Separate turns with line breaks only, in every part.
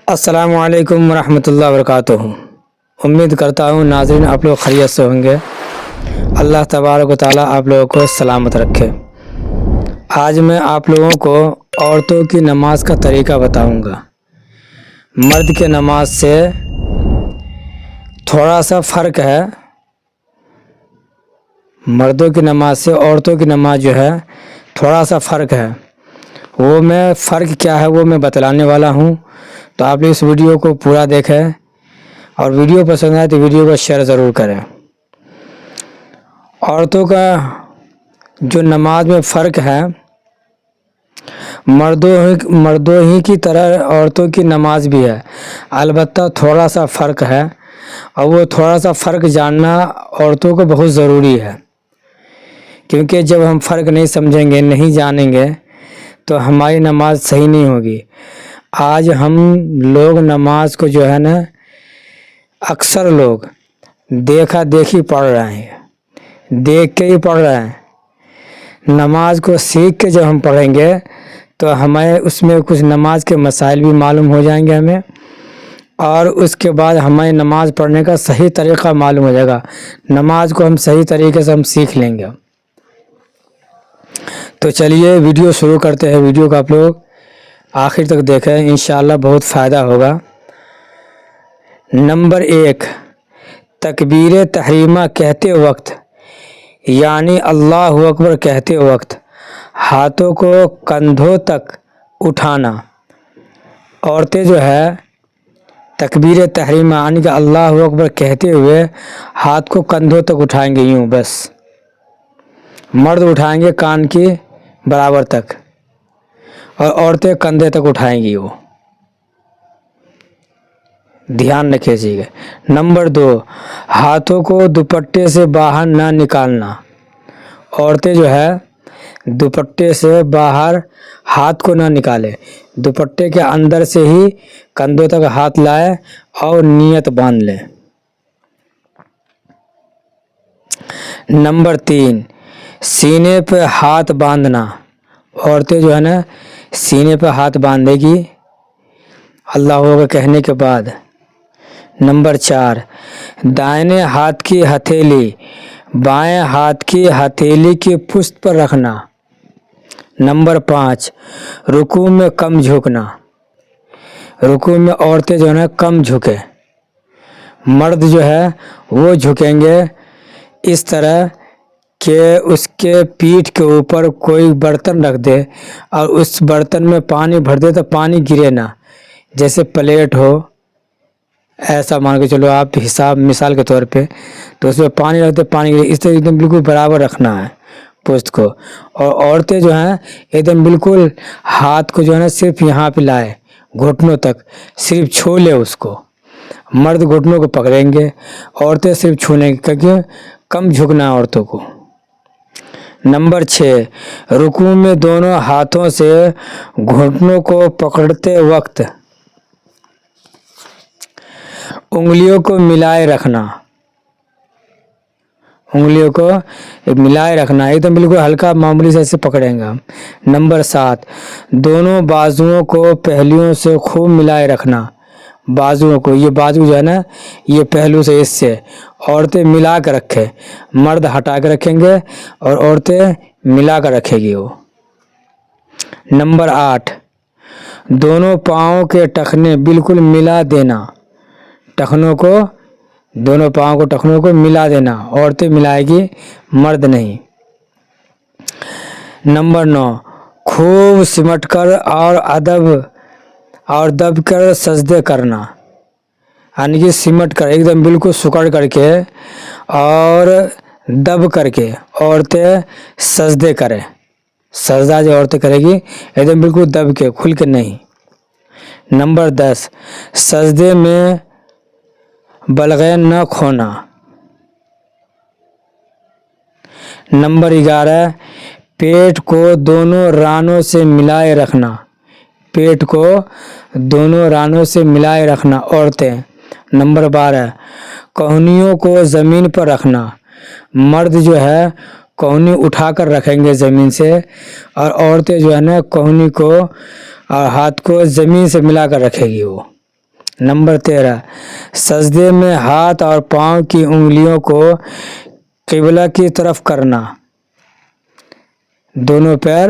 السلام علیکم ورحمۃ اللہ وبرکاتہ۔ امید کرتا ہوں ناظرین آپ لوگ خیریت سے ہوں گے۔ اللہ تبارک و تعالیٰ آپ لوگوں کو سلامت رکھے۔ آج میں آپ لوگوں کو عورتوں کی نماز کا طریقہ بتاؤں گا۔ مرد کے نماز سے تھوڑا سا فرق ہے، مردوں کی نماز سے عورتوں کی نماز جو ہے تھوڑا سا فرق ہے۔ وہ میں فرق کیا ہے وہ میں بتلانے والا ہوں، تو آپ اس ویڈیو کو پورا دیکھیں اور ویڈیو پسند آئے تو ویڈیو کو شیئر ضرور کریں۔ عورتوں کا جو نماز میں فرق ہے، مردوں ہی کی طرح عورتوں کی نماز بھی ہے، البتہ تھوڑا سا فرق ہے، اور وہ تھوڑا سا فرق جاننا عورتوں کو بہت ضروری ہے، کیونکہ جب ہم فرق نہیں سمجھیں گے، نہیں جانیں گے تو ہماری نماز صحیح نہیں ہوگی۔ آج ہم لوگ نماز کو جو ہے نا، اکثر لوگ دیکھا دیکھی پڑھ رہے ہیں، دیکھ کے ہی پڑھ رہے ہیں۔ نماز کو سیکھ کے جب ہم پڑھیں گے تو ہمیں اس میں کچھ نماز کے مسائل بھی معلوم ہو جائیں گے ہمیں، اور اس کے بعد ہمیں نماز پڑھنے کا صحیح طریقہ معلوم ہو جائے گا۔ نماز کو ہم صحیح طریقے سے ہم سیکھ لیں گے۔ تو چلیے ویڈیو شروع کرتے ہیں۔ ویڈیو کو آپ لوگ آخر تک دیکھیں، انشاءاللہ بہت فائدہ ہوگا۔ نمبر 1، تکبیر تحریمہ کہتے وقت یعنی اللہ اکبر کہتے وقت ہاتھوں کو کندھوں تک اٹھانا۔ عورتیں جو ہے تکبیر تحریمہ یعنی کہ اللہ اکبر کہتے ہوئے ہاتھ کو کندھوں تک اٹھائیں گے، یوں بس۔ مرد اٹھائیں گے کان کی برابر تک، اور عورتیں کندھے تک اٹھائیں گی، وہ دھیان رکھیے گا۔ نمبر 2، ہاتھوں کو دوپٹے سے باہر نہ نکالنا۔ عورتیں جو ہے دوپٹے سے باہر ہاتھ کو نہ نکالے، دوپٹے کے اندر سے ہی کندھوں تک ہاتھ لائے اور نیت باندھ لے۔ نمبر 3، سینے پہ ہاتھ باندھنا۔ عورتیں جو ہے نا سینے پہ ہاتھ باندھے گی اللہ اکبر کہنے کے بعد۔ نمبر 4، دائیں ہاتھ کی ہتھیلی بائیں ہاتھ کی ہتھیلی کی پشت پر رکھنا۔ نمبر 5، رکوع میں کم جھکنا۔ رکوع میں عورتیں جو ہے نا کم جھکے، مرد جو ہے وہ جھکیں گے اس طرح کہ اس کے پیٹھ کے اوپر کوئی برتن رکھ دے اور اس برتن میں پانی بھر دے تو پانی گرے نہ، جیسے پلیٹ ہو، ایسا مان کے چلو آپ حساب مثال کے طور پہ، تو اس میں پانی رکھ دے پانی گرے، اس طرح ایک دم بالکل برابر رکھنا ہے پشت کو۔ اور عورتیں جو ہیں ایک دم بالکل ہاتھ کو جو ہے نا صرف یہاں پہ لائے گھٹنوں تک، صرف چھو لے اس کو۔ مرد گھٹنوں کو پکڑیں گے، عورتیں صرف چھونے کی، کیونکہ کم جھکنا ہے عورتوں کو۔ نمبر 6، رکوع میں دونوں ہاتھوں سے گھٹنوں کو پکڑتے وقت انگلیوں کو ملائے رکھنا۔ انگلیوں کو ملائے رکھنا، ایک دم بالکل ہلکا معمولی سے ایسے پکڑیں گا۔ نمبر 7، دونوں بازوؤں کو پہلوؤں سے خوب ملائے رکھنا۔ بازوؤں کو، یہ بازو جو ہے نا یہ پہلو سے اس سے عورتیں ملا کر رکھے، مرد ہٹا کے رکھیں گے اور عورتیں ملا کر رکھے گی وہ۔ نمبر 8، دونوں پاؤں کے ٹخنے بالکل ملا دینا۔ ٹخنوں کو، دونوں پاؤں کو ٹخنوں کو ملا دینا، عورتیں ملائے گی، مرد نہیں۔ نمبر 9، خوب سمٹ کر اور دب کر سجدے کرنا، یعنی کہ سمٹ کر ایک دم بالکل سکڑ کر کے اور دب کر کے عورتیں سجدے کریں۔ سجدہ جو عورتیں کرے گی ایک دم بالکل دب کے، کھل کے نہیں۔ نمبر 10، سجدے میں بلغین نہ کھونا۔ نمبر 11، پیٹ کو دونوں رانوں سے ملائے رکھنا۔ پیٹ کو دونوں رانوں سے ملائے رکھنا عورتیں۔ نمبر 12، کہنیوں کو زمین پر رکھنا۔ مرد جو ہے کہنی اٹھا کر رکھیں گے زمین سے، اور عورتیں جو ہے نا کہنی کو اور ہاتھ کو زمین سے ملا کر رکھے گی وہ۔ نمبر 13 سجدے میں ہاتھ اور پاؤں کی انگلیوں کو قبلہ کی طرف کرنا، دونوں پیر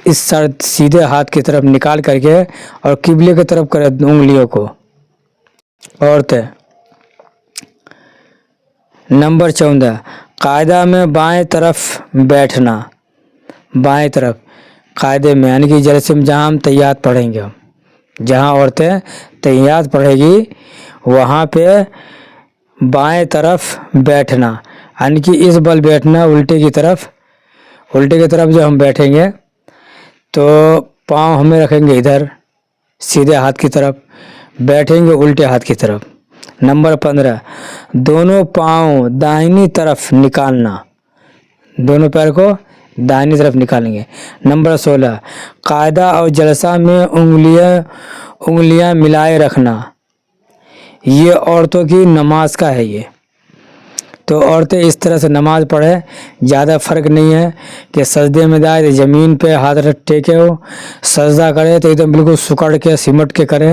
اس سر سیدھے ہاتھ کی طرف نکال کر کے اور قبلے کی طرف کرے انگلیوں کو عورتیں۔ نمبر 14 قاعدہ میں بائیں طرف بیٹھنا، بائیں طرف قاعدے میں یعنی کہ جلسے میں جہاں ہم تحیات پڑھیں گے، جہاں عورتیں تحیات پڑھے گی وہاں پہ بائیں طرف بیٹھنا، یعنی کہ اس بل بیٹھنا الٹے کی طرف جو ہم بیٹھیں گے تو پاؤں ہمیں رکھیں گے ادھر سیدھے ہاتھ کی طرف، بیٹھیں گے الٹے ہاتھ کی طرف۔ نمبر 15 دونوں پاؤں داہنی طرف نکالنا، دونوں پیر کو داہنی طرف نکالیں گے۔ نمبر 16 قاعدہ اور جلسہ میں انگلیاں ملائے رکھنا، یہ عورتوں کی نماز کا ہے۔ یہ تو عورتیں اس طرح سے نماز پڑھیں، زیادہ فرق نہیں ہے کہ سجدے میں جائے تو زمین پہ ہاتھ ٹیکے ہو، سجدہ کرے تو ایک دم بالکل سکڑ کے سمٹ کے کرے،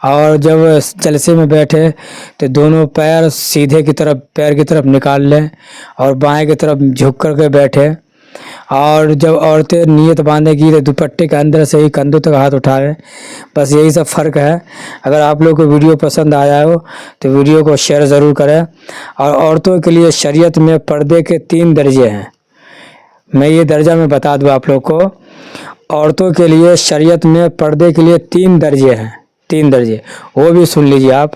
اور جب جلسے میں بیٹھے تو دونوں پیر سیدھے کی طرف پیر کی طرف نکال لیں اور بائیں کی طرف جھک کر کے بیٹھے، اور جب عورتیں نیت باندھے گی تو دوپٹے کے اندر سے ہی کندھوں تک ہاتھ اٹھائے، بس یہی سب فرق ہے۔ اگر آپ لوگ کو ویڈیو پسند آیا ہو تو ویڈیو کو شیئر ضرور کریں۔ اور عورتوں کے لیے شریعت میں پردے کے 3 درجے ہیں، میں یہ درجہ میں بتا دوں آپ لوگ کو، عورتوں کے لیے شریعت میں پردے کے لیے 3 درجے ہیں، 3 درجے، وہ بھی سن لیجیے آپ۔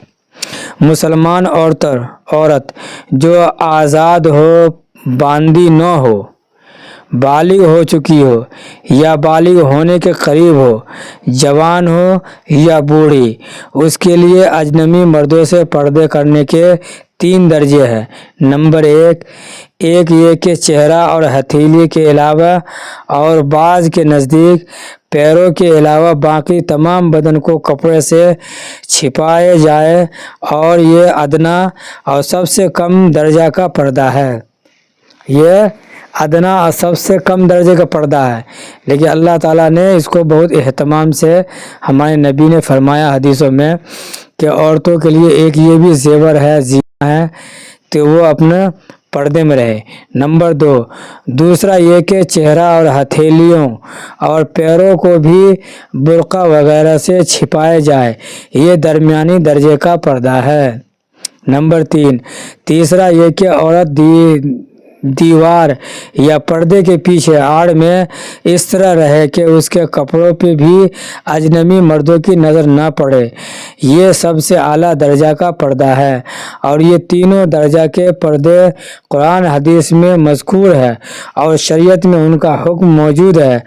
مسلمان عورت جو آزاد ہو، باندھی نہ ہو، بالغ ہو چکی ہو یا بالغ ہونے کے قریب ہو، جوان ہو یا بوڑھی، اس کے لیے اجنبی مردوں سے پردے کرنے کے 3 درجے ہیں۔ نمبر 1 یہ کہ چہرہ اور ہتھیلی کے علاوہ اور بعض کے نزدیک پیروں کے علاوہ باقی تمام بدن کو کپڑے سے چھپائے جائے، اور یہ ادنا اور سب سے کم درجہ کا پردہ ہے، یہ ادنا اور سب سے کم درجے کا پردہ ہے، لیکن اللہ تعالیٰ نے اس کو بہت اہتمام سے، ہمارے نبی نے فرمایا حدیثوں میں کہ عورتوں کے لیے ایک یہ بھی زیور ہے، زینہ ہے کہ وہ اپنے پردے میں رہے۔ نمبر 2 دوسرا یہ کہ چہرہ اور ہتھیلیوں اور پیروں کو بھی برقع وغیرہ سے چھپائے جائے، یہ درمیانی درجے کا پردہ ہے۔ نمبر 3 تیسرا یہ کہ عورت دیوار یا پردے کے پیچھے آڑ میں اس طرح رہے کہ اس کے کپڑوں پہ بھی اجنبی مردوں کی نظر نہ پڑے، یہ سب سے اعلیٰ درجہ کا پردہ ہے۔ اور یہ تینوں درجہ کے پردے قرآن حدیث میں مذکور ہے اور شریعت میں ان کا حکم موجود ہے۔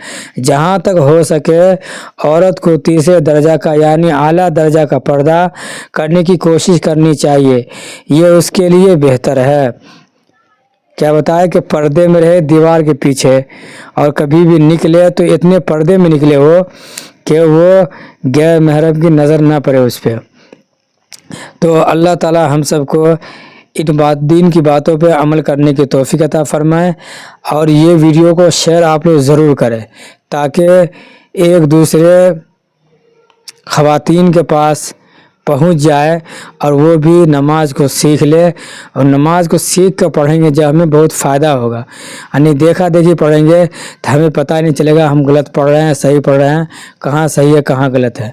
جہاں تک ہو سکے عورت کو تیسرے درجہ کا یعنی اعلیٰ درجہ کا پردہ کرنے کی کوشش کرنی چاہیے، یہ اس کے لیے بہتر ہے۔ کیا بتایا کہ پردے میں رہے دیوار کے پیچھے، اور کبھی بھی نکلے تو اتنے پردے میں نکلے ہو کہ وہ غیر محرم کی نظر نہ پڑے اس پہ۔ تو اللہ تعالی ہم سب کو دین کی باتوں پہ عمل کرنے کی توفیق عطا فرمائے، اور یہ ویڈیو کو شیئر آپ لوگ ضرور کریں تاکہ ایک دوسرے خواتین کے پاس پہنچ جائے اور وہ بھی نماز کو سیکھ لے، اور نماز کو سیکھ کر پڑھیں گے جب ہمیں بہت فائدہ ہوگا، یعنی دیکھا دیکھی پڑھیں گے تو ہمیں پتہ نہیں چلے گا ہم غلط پڑھ رہے ہیں صحیح پڑھ رہے ہیں، کہاں صحیح ہے کہاں غلط ہے۔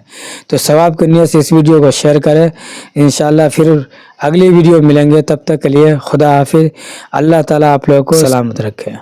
تو ثواب کی نیت سے اس ویڈیو کو شیئر کریں، انشاءاللہ پھر اگلی ویڈیو ملیں گے، تب تک کے لیے خدا حافظ، اللہ تعالیٰ آپ لوگوں کو سلامت رکھے۔